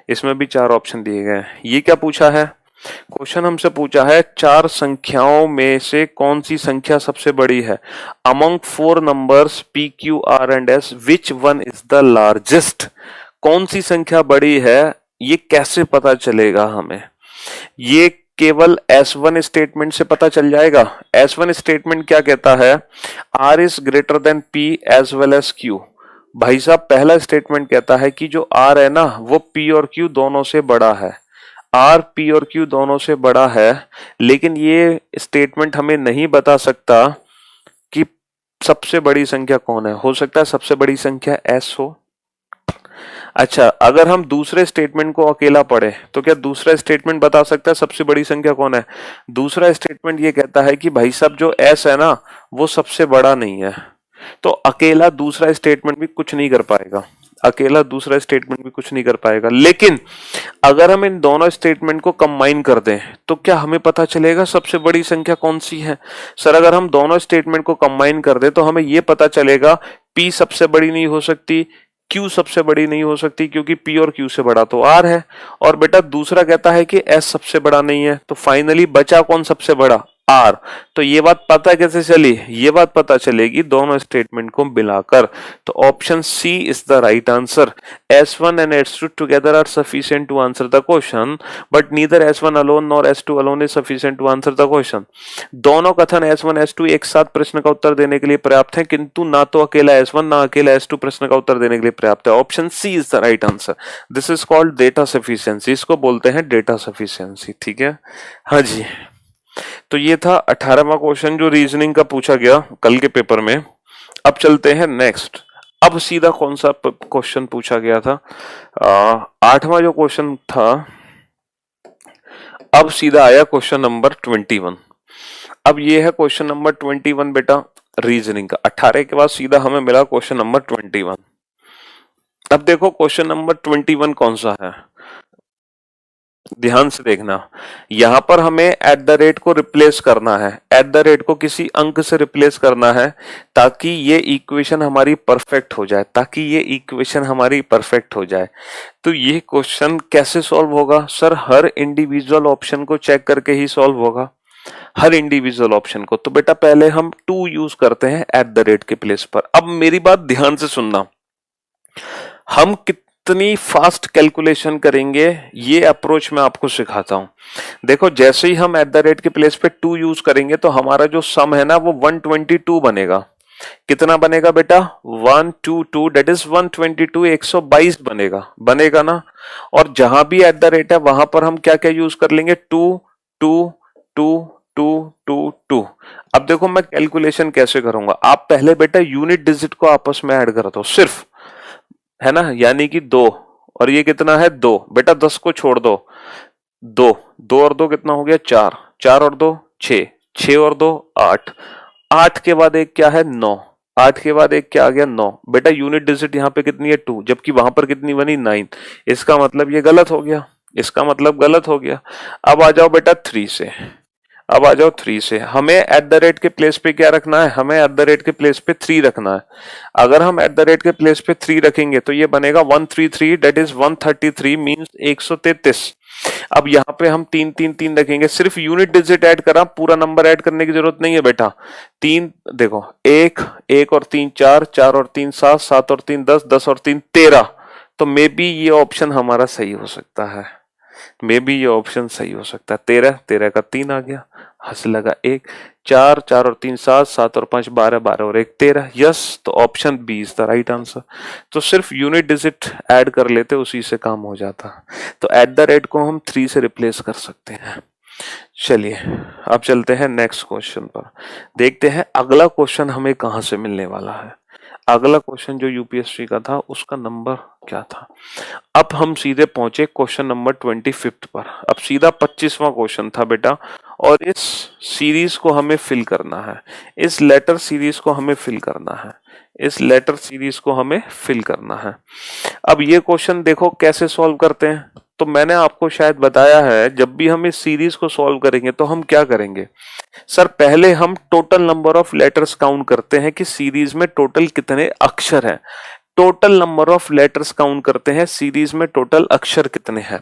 इसमें भी 4 ऑप्शन दिए गए हैं। ये क्या पूछा है, क्वेश्चन हमसे पूछा है 4 संख्याओं में से कौन सी संख्या सबसे बड़ी है। Among 4 numbers P Q R and S which one is the largest. कौन सी संख्या बड़ी है, ये कैसे पता चलेगा हमें, ये केवल S1 स्टेटमेंट से पता चल जाएगा। S1 स्टेटमेंट क्या कहता है, R is greater than P as well as Q। भाई साहब पहला स्टेटमेंट कहता है कि जो R है ना वो P और Q दोनों से बड़ा है, R P और Q दोनों से बड़ा है। लेकिन ये स्टेटमेंट हमें नहीं बता सकता कि सबसे बड़ी संख्या कौन है। हो सकता है सबसे बड़ी संख्या S हो। अच्छा, अगर हम दूसरे स्टेटमेंट को अकेला पढ़े तो क्या दूसरा स्टेटमेंट बता सकता है सबसे बड़ी संख्या कौन है। दूसरा स्टेटमेंट ये कहता है कि भाई साहब जो S है ना वो सबसे बड़ा नहीं है। तो अकेला दूसरा स्टेटमेंट भी कुछ नहीं कर पाएगा, अकेला दूसरा स्टेटमेंट भी कुछ नहीं कर पाएगा। लेकिन अगर हम इन दोनों स्टेटमेंट को कंबाइन कर दें तो क्या हमें पता चलेगा सबसे बड़ी संख्या कौन सी है। सर अगर हम दोनों स्टेटमेंट को कंबाइन कर दें तो हमें यह पता चलेगा P सबसे बड़ी नहीं हो सकती, Q सबसे बड़ी नहीं हो सकती, क्योंकि P और Q से बड़ा तो R है। और बेटा दूसरा कहता है कि S सबसे बड़ा नहीं है। तो फाइनली बचा कौन सबसे बड़ा, R। तो ये बात पता कैसे चली, ये बात पता चलेगी दोनों स्टेटमेंट को मिलाकर। तो option C is the right answer. S1 and S2 together are sufficient to answer the question, but neither S1 alone nor S2 alone is sufficient to answer the question। दोनों कथन S1 S2 एक साथ प्रश्न का उत्तर देने के लिए पर्याप्त हैं, किंतु ना तो अकेला S1 ना अकेला S2 प्रश्न का उत्तर देने के लिए पर्याप्त है। Option C is the right answer. This is called data sufficiency, इसको बोलते हैं डेटा सफिशिएंसी। ठीक है, हाँ जी। तो ये था 18वां क्वेश्चन जो रीजनिंग का पूछा गया कल के पेपर में। अब चलते हैं नेक्स्ट। अब सीधा कौन सा क्वेश्चन पूछा गया था, 8वां जो क्वेश्चन था, अब सीधा आया क्वेश्चन नंबर 21। अब ये है क्वेश्चन नंबर 21 बेटा रीजनिंग का। 18 के बाद सीधा हमें मिला क्वेश्चन नंबर 21। अब देखो क्वेश्चन नंबर 21 कौन सा है, ध्यान से देखना। यहां पर हमें एट द रेट को रिप्लेस करना है, एट द रेट को किसी अंक से रिप्लेस करना है ताकि ये इक्वेशन हमारी परफेक्ट हो जाए, ताकि ये इक्वेशन हमारी परफेक्ट हो जाए। तो ये क्वेश्चन कैसे सॉल्व होगा सर, हर इंडिविजुअल ऑप्शन को चेक करके ही सॉल्व होगा, हर इंडिविजुअल ऑप्शन को। तो बेटा पहले हम 2 यूज करते हैं एट द रेट के प्लेस पर। अब मेरी बात ध्यान से सुनना, हम कितनी फास्ट कैलकुलेशन करेंगे ये अप्रोच मैं आपको सिखाता हूं। देखो जैसे ही हम एट द रेट के प्लेस पे 2 यूज करेंगे तो हमारा जो सम है ना वो 122 बनेगा। कितना बनेगा बेटा, 122, दैट इज 122, 122 बनेगा, बनेगा ना। और जहां भी एट द रेट है वहां पर हम क्या क्या यूज कर लेंगे, 2 2 2 2 2 2। अब देखो मैं कैलकुलेशन कैसे करूंगा, आप पहले बेटा यूनिट डिजिट को आपस में ऐड कर दो सिर्फ, है ना, यानी कि 2, और ये कितना है 2, बेटा 10 को छोड़ दो, 2 2 और 2 कितना हो गया 4, 4 और 2 6, 6 और 2 8, 8 के बाद एक क्या है 9, 8 के बाद एक क्या आ गया 9। बेटा यूनिट डिजिट यहाँ पे कितनी है 2, जबकि वहां पर कितनी बनी 9। इसका मतलब ये गलत हो गया, इसका मतलब गलत हो गया। अब आ जाओ बेटा 3 से, अब आ जाओ 3 से, हमें एट द रेट के प्लेस पे क्या रखना है, हमें एट द रेट के प्लेस पे 3 रखना है। अगर हम एट द रेट के प्लेस पे 3 रखेंगे तो ये बनेगा 133, डेट इज 133 मींस 133। अब यहाँ पे हम 3 3 3 रखेंगे, सिर्फ यूनिट डिजिट ऐड करा, पूरा नंबर ऐड करने की जरूरत नहीं है बेटा। 3 देखो, 1 1 और 3 4, 4 और 3 7, 7 और 3 10, 10 और 3 13। तो मे बी ये ऑप्शन हमारा सही हो सकता है, मे बी ये ऑप्शन सही हो सकता है। 13, 13 का 3 आ गया, हंस लगा 1, 4 4 और 3 7, 7 और 5 12, 12 और 1 13। यस, तो option B is the right answer. तो सिर्फ यूनिट डिजिट ऐड कर लेते, उसी से काम हो जाता। तो एट द रेट को हम 3 से रिप्लेस कर सकते हैं। चलिए अब चलते हैं नेक्स्ट क्वेश्चन पर, देखते हैं अगला क्वेश्चन हमें कहां से मिलने वाला है। अगला क्वेश्चन जो यूपीएससी का था उसका नंबर क्या था। अब हम सीधे पहुंचे क्वेश्चन नंबर 25 पर। अब सीधा 25वां क्वेश्चन था बेटा, और इस सीरीज को हमें फिल करना है, इस लेटर सीरीज को हमें फिल करना है, इस लेटर सीरीज को हमें फिल करना है। अब ये क्वेश्चन देखो कैसे सॉल्व करते हैं। तो मैंने आपको शायद बताया है, जब भी हम इस सीरीज को सॉल्व करेंगे तो हम क्या करेंगे सर, पहले हम total number of letters count करते हैं कि सीरीज में टोटल कितने अक्षर हैं। Total number of letters count करते हैं, सीरीज में टोटल अक्षर कितने हैं।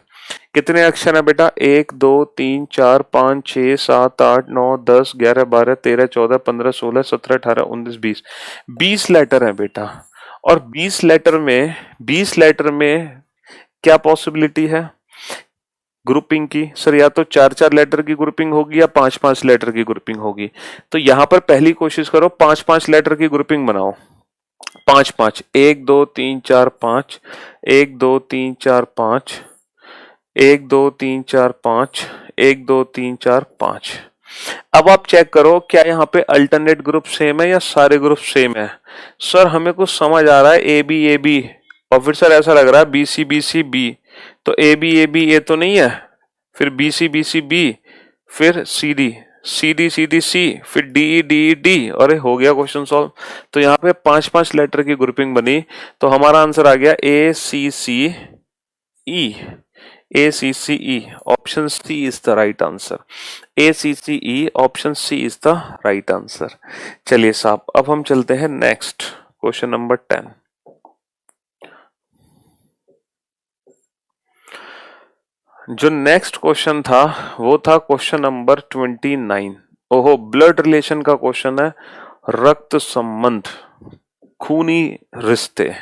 कितने अक्षर हैं बेटा, 1 2 3 4 5 6 7 8 9 10 11 12 13 14 15 16 17 18 19 20। 20 लेटर हैं बेटा। और 20 लेटर में क्या पॉसिबिलिटी है ग्रुपिंग की सर, या तो 4-4 लेटर की ग्रुपिंग होगी या 5-5 लेटर की ग्रुपिंग होगी। तो यहां पर पहली कोशिश करो 5-5 लेटर की ग्रुपिंग बनाओ। 5-5, 1 2 3 4 5, 1 2 3 4 5, 1 2 3 4 5, 1 2 3 4 5। अब आप चेक करो क्या यहाँ पे अल्टरनेट ग्रुप सेम है या सारे ग्रुप सेम है। सर हमें कुछ समझ आ रहा है ए बी, और फिर सर ऐसा लग रहा है बी सी बी। तो ए बी ए तो नहीं है, फिर बी सी बी, फिर सी डी सी, फिर डी डी। अरे हो गया क्वेश्चन सॉल्व। तो यहाँ पे 5-5 लेटर की ग्रुपिंग बनी, तो हमारा आंसर आ गया A C C E. ACCE, option C is the right answer. ACCE, option C is the right answer. चलिए साहब, अब हम चलते हैं नेक्स्ट क्वेश्चन नंबर 10। जो नेक्स्ट क्वेश्चन था वो था क्वेश्चन नंबर 29। ओहो, ब्लड रिलेशन का क्वेश्चन है, रक्त संबंध, खूनी रिश्ते,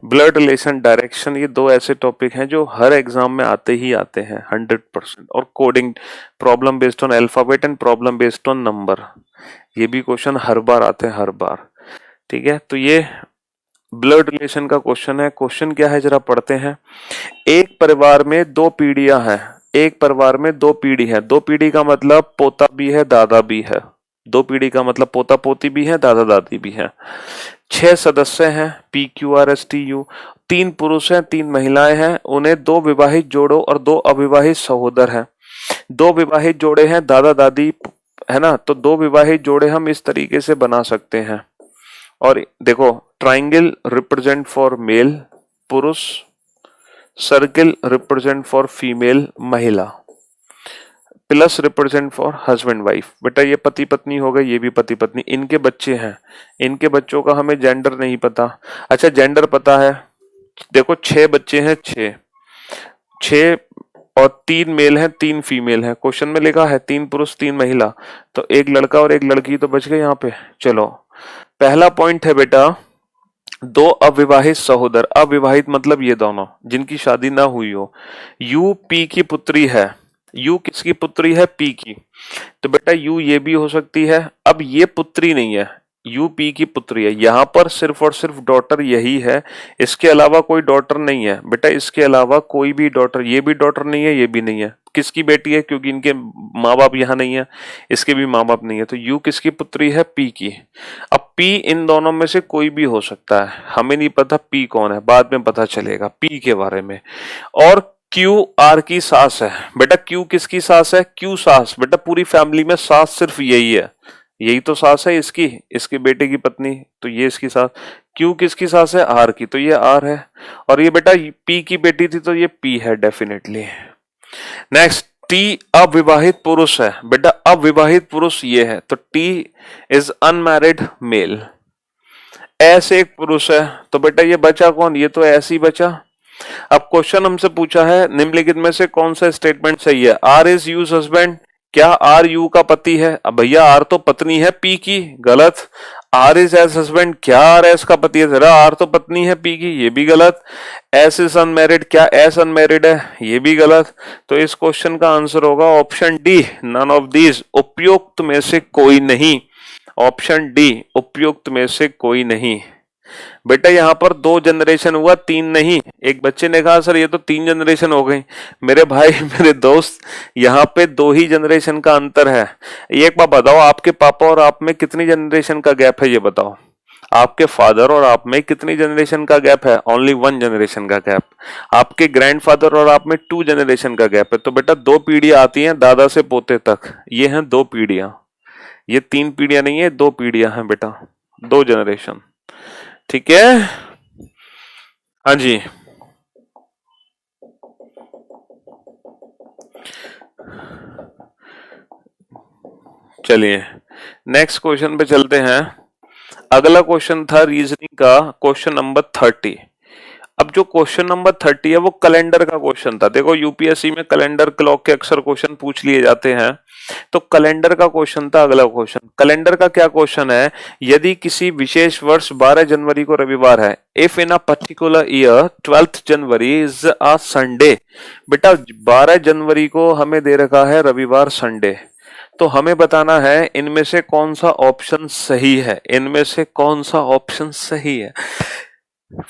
ब्लड रिलेशन, डायरेक्शन। ये दो ऐसे टॉपिक हैं जो हर एग्जाम में आते ही आते हैं 100%। और coding, problem based on alphabet and problem based on number, ये भी क्वेश्चन हर बार आते हैं, हर बार। ठीक है, तो ये ब्लड रिलेशन का क्वेश्चन है। क्वेश्चन क्या है जरा पढ़ते हैं। एक परिवार में 2 पीढ़ियां हैं, एक परिवार में 2 पीढ़ी है। 2 पीढ़ी का मतलब पोता भी है दादा भी है। 2 पीढ़ी का मतलब पोता पोती भी है दादा दादी भी है। 6 सदस्य हैं, PQRSTU। 3 पुरुष हैं 3 महिलाएं हैं, उन्हें 2 विवाहित जोड़ों और 2 अविवाहित सहोदर हैं। 2 विवाहित जोड़े हैं दादा दादी, है ना। तो 2 विवाहित जोड़े हम इस तरीके से बना सकते हैं। और देखो, ट्राइंगल रिप्रेजेंट फॉर मेल पुरुष, सर्किल रिप्रेजेंट फॉर फीमेल महिला, plus represent for husband wife. बेटा ये पति पत्नी हो गए, ये भी पति पत्नी। इनके बच्चे हैं, इनके बच्चों का हमें जेंडर नहीं पता। अच्छा जेंडर पता है, देखो 6 बच्चे हैं, 6 और 3 मेल हैं 3 फीमेल हैं। क्वेश्चन में लिखा है 3 पुरुष 3 महिला, तो एक लड़का और एक लड़की तो बच गए यहाँ पे। चलो पहला पॉइंट है बेटा, 2 अविवाहित सहोदर। अविवाहित मतलब ये दोनों जिनकी शादी ना हुई हो। यू पी की पुत्री है, यू किसकी पुत्री है, पी की। तो बेटा यू ये भी हो सकती है। अब ये पुत्री नहीं है, यू पी की पुत्री है। यहाँ पर सिर्फ और सिर्फ डॉटर यही है, इसके अलावा कोई डॉटर नहीं है बेटा। इसके अलावा कोई भी डॉटर, ये भी डॉटर नहीं है, ये भी नहीं है। किसकी बेटी है, क्योंकि इनके माँ बाप यहाँ नहीं है, इसके भी माँ बाप नहीं है। तो यू किसकी पुत्री है, पी की। अब पी इन दोनों में से कोई भी हो सकता है, हमें नहीं पता पी कौन है, बाद में पता चलेगा पी के बारे में। और क्यू आर की सास है बेटा। क्यू किसकी सास है, क्यू सास। बेटा पूरी फैमिली में सास सिर्फ यही है, यही तो सास है इसकी, इसके बेटे की पत्नी, तो ये इसकी सास। क्यू किसकी सास है, आर की, तो ये आर है। और ये बेटा पी की बेटी थी, तो ये पी है डेफिनेटली। नेक्स्ट टी अविवाहित पुरुष है बेटा, अविवाहित पुरुष ये है, तो T is unmarried mail. S एक पुरुष है, तो बेटा ये बचा कौन, ये तो ऐसे ही बचा। अब क्वेश्चन हमसे पूछा है निम्नलिखित में से कौन सा स्टेटमेंट सही है। आर इज यूज हस्बैंड, क्या आर यू का पति है? अब भैया आर तो पत्नी है पी की, गलत। आर इज एस हस्बैंड, क्या आर एस का पति है? जरा आर तो पत्नी है पी की, ये भी गलत। एस इज अनमैरिड, क्या एस अनमैरिड है? ये भी गलत। तो इस क्वेश्चन का आंसर होगा option D, none of these, उपयुक्त में से कोई नहीं। ऑप्शन डी, उपयुक्त में से कोई नहीं। बेटा यहाँ पर 2 जनरेशन हुआ, 3 नहीं। एक बच्चे ने कहा सर ये तो 3 जनरेशन हो गई। मेरे भाई मेरे दोस्त, यहाँ पे 2 ही जनरेशन का अंतर है। एक बात बताओ, आपके पापा और आप में कितनी जनरेशन का गैप है, ये बताओ। आपके फादर और आप में कितनी जनरेशन का गैप है? ओनली 1 जनरेशन का गैप। आपके ग्रैंडफादर और आप में 2 जनरेशन का गैप है। तो बेटा 2 पीढ़ियां आती हैं दादा से पोते तक, ये हैं 2 पीढ़ियां। ये 3 पीढ़ियां नहीं है, 2 पीढ़ियां हैं बेटा, 2 जनरेशन। ठीक है, हाँ जी। चलिए नेक्स्ट क्वेश्चन पे चलते हैं। अगला क्वेश्चन था रीजनिंग का, क्वेश्चन नंबर 30। अब जो क्वेश्चन नंबर 30 है वो कैलेंडर का क्वेश्चन था। देखो यूपीएससी में कैलेंडर क्लॉक के अक्सर क्वेश्चन पूछ लिए जाते हैं, तो कैलेंडर का क्वेश्चन था अगला क्वेश्चन। कैलेंडर का क्या क्वेश्चन है, यदि किसी विशेष वर्ष 12 जनवरी को रविवार है, if in a particular year 12th January is a Sunday. बेटा 12 जनवरी को हमें दे रखा है रविवार संडे, तो हमें बताना है इनमें से कौन सा ऑप्शन सही है। इनमें से कौन सा ऑप्शन सही है।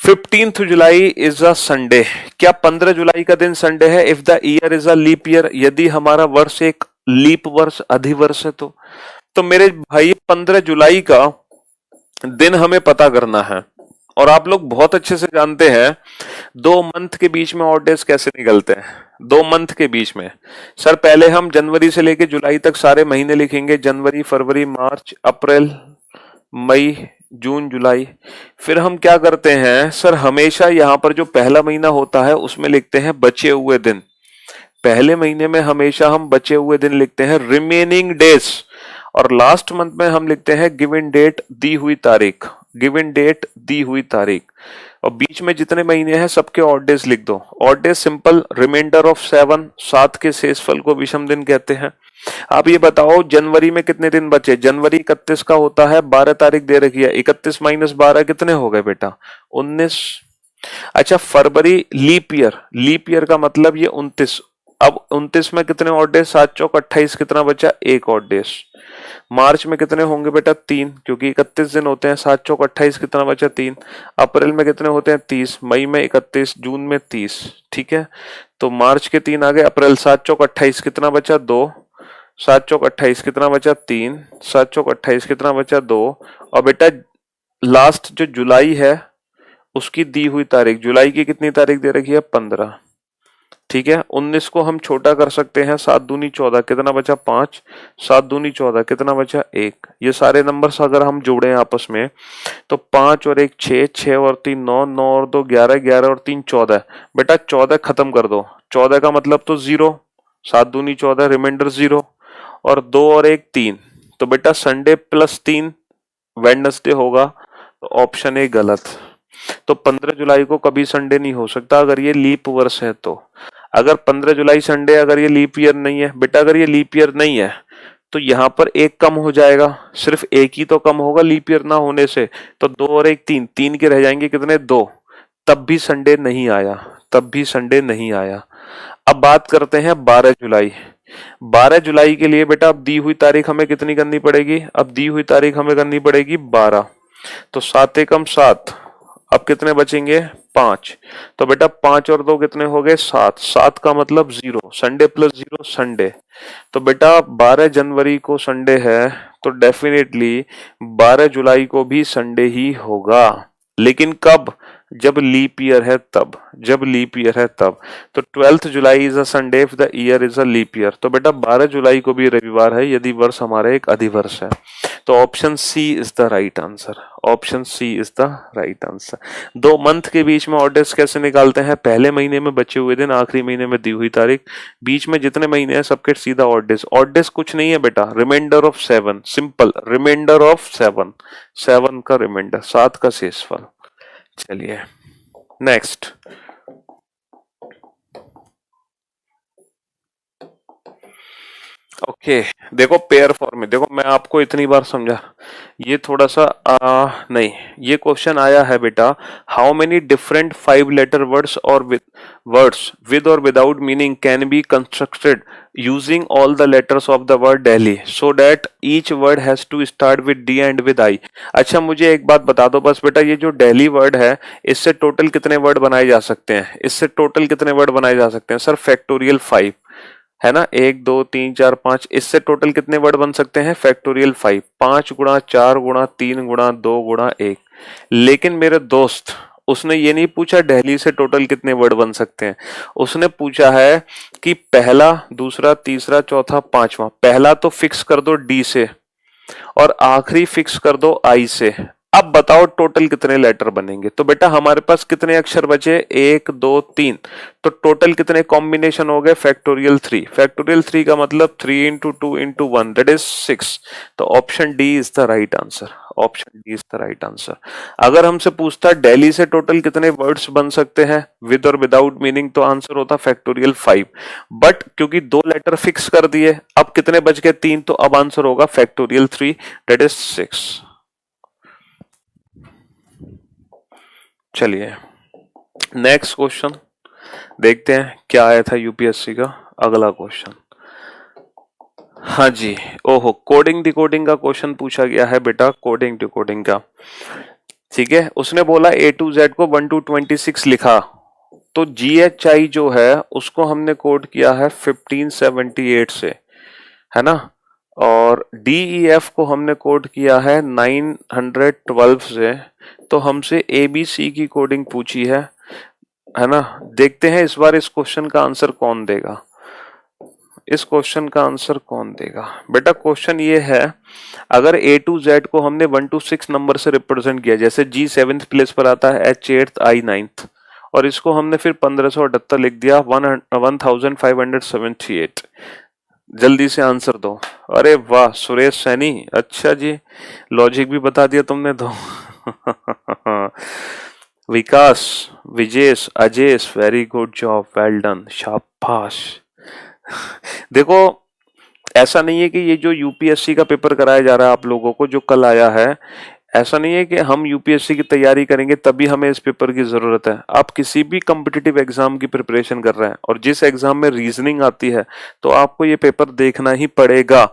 15th July is a Sunday, क्या 15 जुलाई का दिन संडे है? If the year is a leap year, यदि हमारा वर्ष एक लीप वर्ष अधिवर्ष है तो मेरे भाई 15 जुलाई का दिन हमें पता करना है। और आप लोग बहुत अच्छे से जानते हैं 2 मंथ के बीच में ऑड डेज कैसे निकलते हैं। 2 मंथ के बीच में सर पहले हम जनवरी से लेके जुलाई तक सारे महीने लिखेंगे, जनवरी फरवरी मार्च अप्रैल मई जून जुलाई। फिर हम क्या करते हैं सर, हमेशा यहाँ पर जो पहला महीना होता है उसमें लिखते हैं बचे हुए दिन। पहले महीने में हमेशा हम बचे हुए दिन लिखते हैं, रिमेनिंग डेज। और लास्ट मंथ में हम लिखते हैं गिवन डेट, दी हुई तारीख, गिवन डेट दी हुई तारीख। और बीच में जितने महीने हैं सबके ऑड डेज लिख दो। Odd days simple, remainder of 7, 7 के शेषफल को विषम दिन कहते हैं। आप ये बताओ जनवरी में कितने दिन बचे? जनवरी 31 का होता है, 12 तारीख दे रखी है, 31 माइनस 12 कितने हो गए बेटा? 19। अच्छा फरवरी लीप ईयर, लीप ईयर का मतलब ये 29। अब 29 में कितने ऑड डेज? 7 चौक 28, कितना बचा? 1 ऑड डेज। मार्च में कितने होंगे बेटा? 3, क्योंकि 31 दिन होते हैं, 7 चौक 28, कितना बचा? 3। अप्रैल में कितने होते हैं? 30, मई में 31, जून में 30। ठीक है, तो मार्च के 3 आ गए, अप्रैल 7 चौक 28, कितना बचा? 2, 7 चौक 28, कितना बचा? 3, 7 चौक 28, कितना बचा? 2। और बेटा लास्ट जो जुलाई है उसकी दी हुई तारीख, जुलाई की कितनी तारीख दे रखी है? 15। ठीक है, 19 को हम छोटा कर सकते हैं, 7 दूनी 14, कितना बचा? 5, 7 दूनी 14, कितना बचा? 1। ये सारे नंबर्स अगर हम जोड़े आपस में तो 5 और 1 6, 6 और 3 9, 9 और 2 11, 11 और 3 14। बेटा 14 खत्म कर दो, 14 का मतलब तो 0, 7 दूनी 14, रिमाइंडर 0, और 2 और 1 3। तो बेटा संडे प्लस 3 वेडनेसडे होगा, तो ऑप्शन ए गलत। तो 15 जुलाई को कभी संडे नहीं हो सकता अगर ये लीप वर्ष है। तो अगर 15 जुलाई संडे, अगर ये लीप ईयर नहीं है बेटा, अगर ये लीप ईयर नहीं है तो यहाँ पर 1 कम हो जाएगा, सिर्फ 1 ही तो कम होगा लीप ईयर ना होने से। तो 2 और 1 3, 3 के रह जाएंगे कितने? 2। तब भी संडे नहीं आया, तब भी संडे नहीं आया। अब बात करते हैं 12 जुलाई। 12 जुलाई के लिए बेटा अब दी हुई तारीख हमें कितनी करनी पड़ेगी? अब दी हुई तारीख हमें करनी पड़ेगी 12। तो 7 एकम 7, अब कितने बचेंगे? 5। तो बेटा 5 और 2 कितने हो गए? 7। 7 का मतलब 0, संडे प्लस 0 संडे। तो बेटा 12 जनवरी को संडे है, तो डेफिनेटली 12 जुलाई को भी संडे ही होगा। लेकिन कब? जब लीप ईयर है तब, जब लीप ईयर है तब। तो 12th July is a Sunday if the year is a leap year. तो बेटा 12 जुलाई को भी रविवार है यदि वर्ष हमारा एक अधिवर्ष है। तो option C is the right answer, option C is the right answer. दो मंथ के बीच में ऑड डेज कैसे निकालते हैं? पहले महीने में बचे हुए दिन, आखिरी महीने में दी हुई तारीख, बीच में जितने महीने हैं सबके सीधा ऑड डेज। ऑड डेज कुछ नहीं है बेटा, remainder of 7, simple, remainder of 7, 7 का रिमाइंडर, 7 का शेषफल। चलिए नेक्स्ट। ओके देखो पेयर फॉर्म में, देखो मैं आपको इतनी बार समझा, ये थोड़ा सा नहीं, ये क्वेश्चन आया है बेटा, how many different 5 letter words with और without meaning can be constructed using all the letters of the word Delhi so that each word has to start with D and with I. अच्छा मुझे एक बात बता दो बस बेटा, ये जो दिल्ली वर्ड है इससे टोटल कितने वर्ड बनाए जा सकते हैं? इससे टोटल कितने वर्ड बनाए जा सकते हैं सर? फैक्टोरियल 5 है ना, 1 2 3 4 5, इससे टोटल कितने वर्ड बन सकते हैं? फैक्टोरियल 5, 5 गुणा 4 गुणा 3 गुणा 2 गुणा 1। लेकिन मेरे दोस्त उसने ये नहीं पूछा दिल्ली से टोटल कितने वर्ड बन सकते हैं, उसने पूछा है कि पहला, दूसरा, तीसरा, चौथा, पांचवा। पहला तो फिक्स कर दो डी से और आखिरी फिक्स कर दो आई से। अब बताओ टोटल कितने लेटर बनेंगे? तो बेटा हमारे पास कितने अक्षर बचे? 1 2 3, तो टोटल कितने कॉम्बिनेशन हो गए? फैक्टोरियल 3। फैक्टोरियल 3 का मतलब 3 इंटू 2 इंटू 1 दैट इज 6। तो option D is the right answer, option D is the right answer. अगर हमसे पूछता दिल्ली से टोटल कितने वर्ड्स बन सकते हैं विद और विदाउट मीनिंग, तो आंसर होता फैक्टोरियल 5। बट क्योंकि 2 लेटर फिक्स कर दिए, अब कितने बच गए? 3, तो अब आंसर होगा फैक्टोरियल 3 दैट इज 6। चलिए नेक्स्ट क्वेश्चन देखते हैं क्या आया था यूपीएससी का अगला क्वेश्चन। हाँ जी, ओहो, कोडिंग डिकोडिंग का क्वेश्चन पूछा गया है बेटा, कोडिंग डिकोडिंग का। ठीक है, उसने बोला A to Z को 1 to 26 लिखा, तो GHI जो है उसको हमने कोड किया है 1578 से, है ना, और DEF को हमने कोड किया है 912 से। तो हमसे ABC की कोडिंग पूछी है ना। देखते हैं इस बार इस क्वेश्चन का आंसर कौन देगा, इस क्वेश्चन का आंसर कौन देगा? बेटा क्वेश्चन ये है, अगर A to Z को हमने 1 to 6 नंबर से रिप्रेजेंट किया, जैसे G 7th प्लेस पर आता है, H 8th, I 9th, और इसको हमने फिर 1578 लिख दिया, 1578। जल्दी से आंसर दो। अरे वाह सुरेश सैनी, अच्छा जी, लॉजिक भी बता दिया तुमने तो। Vikas, Vijesh, Ajesh, very good job, well done, शाबाश। देखो ऐसा नहीं है कि ये जो यूपीएससी का पेपर कराया जा रहा है आप लोगों को, जो कल आया है, ऐसा नहीं है कि हम यूपीएससी की तैयारी करेंगे तभी हमें इस पेपर की जरूरत है। आप किसी भी कॉम्पिटिटिव एग्जाम की प्रिपरेशन कर रहे हैं और जिस एग्जाम में रीजनिंग आती है तो आपको ये पेपर देखना ही पड़ेगा,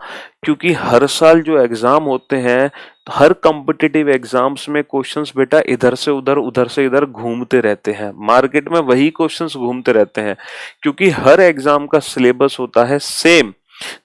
क्योंकि हर साल जो एग्जाम होते हैं, हर कॉम्पिटिटिव एग्जाम्स में क्वेश्चंस बेटा इधर से उधर से इधर घूमते रहते हैं, मार्केट में वही क्वेश्चंस घूमते रहते हैं, क्योंकि हर एग्जाम का सिलेबस होता है सेम।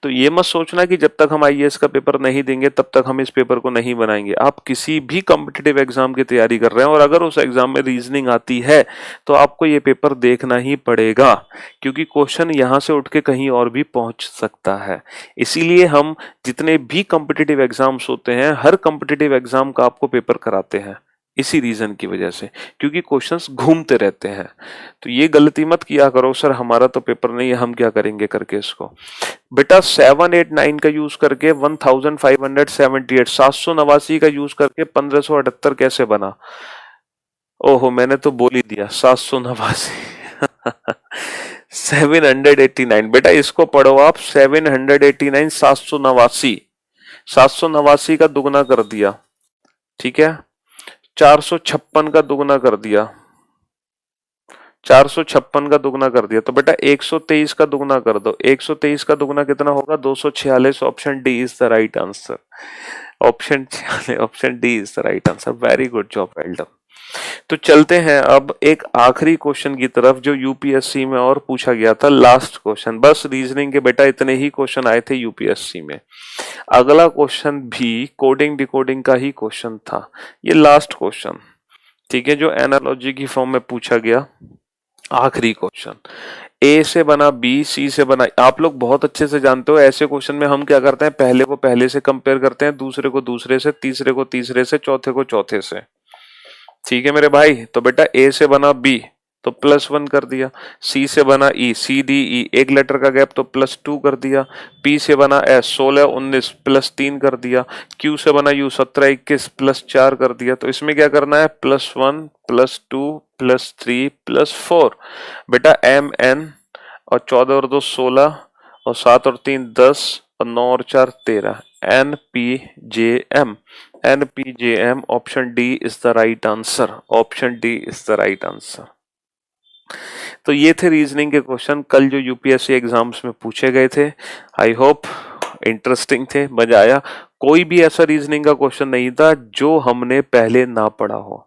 तो ये मत सोचना कि जब तक हम आईएएस का पेपर नहीं देंगे तब तक हम इस पेपर को नहीं बनाएंगे। आप किसी भी कॉम्पिटिटिव एग्जाम की तैयारी कर रहे हैं और अगर उस एग्जाम में रीजनिंग आती है तो आपको ये पेपर देखना ही पड़ेगा, क्योंकि क्वेश्चन यहां से उठ के कहीं और भी पहुंच सकता है। इसीलिए हम जितने भी कॉम्पिटिटिव एग्जाम्स होते हैं, हर कॉम्पिटिटिव एग्जाम का आपको पेपर कराते हैं, इसी रीजन की वजह से, क्योंकि क्वेश्चंस घूमते रहते हैं। तो ये गलती मत किया करो सर हमारा तो पेपर नहीं है, हम क्या करेंगे करके इसको। बेटा 789 का यूज करके 1578, 789 का यूज करके 1578 कैसे बना? ओहो मैंने तो बोल ही दिया 789। 789 बेटा इसको पढ़ो आप, 789, 789, 789 का दुगना कर दिया, ठीक है, 456 का दुगना कर दिया, 456 का दुगना कर दिया, तो बेटा 123 का दुगना कर दो, 123 का दुगना कितना होगा? 246। Option D is the right answer, option D is the right answer. Very good job, well done. तो चलते हैं अब एक आखिरी क्वेश्चन की तरफ जो यूपीएससी में और पूछा गया था, लास्ट क्वेश्चन। बस रीजनिंग के बेटा इतने ही क्वेश्चन आए थे यूपीएससी में। अगला क्वेश्चन भी कोडिंग डिकोडिंग का ही क्वेश्चन था, ये लास्ट क्वेश्चन। ठीक है, जो एनालॉजी की फॉर्म में पूछा गया। आखिरी क्वेश्चन, ए से बना बी, सी से बना, आप लोग बहुत अच्छे से जानते हो ऐसे क्वेश्चन में हम क्या करते हैं, पहले को पहले से कंपेयर करते हैं, दूसरे को दूसरे से, तीसरे को तीसरे से, चौथे को चौथे से। ठीक है मेरे भाई, तो बेटा ए से बना बी तो +1 कर दिया, सी से बना ई, सी डी ई एक लेटर का गैप तो +2 कर दिया, पी से बना एस 16 19 +3 कर दिया, क्यू से बना यू 17 21 +4 कर दिया। तो इसमें क्या करना है, +1 +2 +3 +4। बेटा एम एन और 14 और 2 16 और 7 और 3 10 और 9 और 4 13, NPJM, NPJM, option D is the right answer, option D is the right answer. तो ये थे रीजनिंग के क्वेश्चन कल जो यूपीएससी एग्जाम्स में पूछे गए थे। आई होप इंटरेस्टिंग थे, मजा आया। कोई भी ऐसा रीजनिंग का क्वेश्चन नहीं था जो हमने पहले ना पढ़ा हो।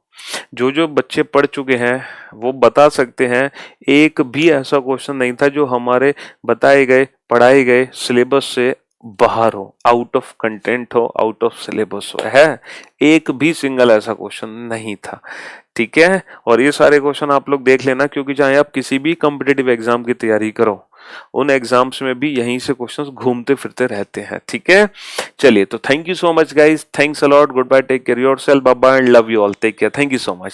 जो जो बच्चे पढ़ चुके हैं वो बता सकते हैं, एक भी ऐसा क्वेश्चन नहीं था जो हमारे बताए गए पढ़ाए गए सिलेबस से बाहर हो, आउट ऑफ कंटेंट हो, आउट ऑफ सिलेबस हो, है एक भी सिंगल ऐसा क्वेश्चन नहीं था। ठीक है, और ये सारे क्वेश्चन आप लोग देख लेना, क्योंकि चाहे आप किसी भी कॉम्पिटिटिव एग्जाम की तैयारी करो, उन एग्जाम्स में भी यहीं से क्वेश्चंस घूमते फिरते रहते हैं। ठीक है, चलिए, तो thank you so much guys, thanks a lot, goodbye, take care yourself, bye bye and love you all, take care, thank you so much.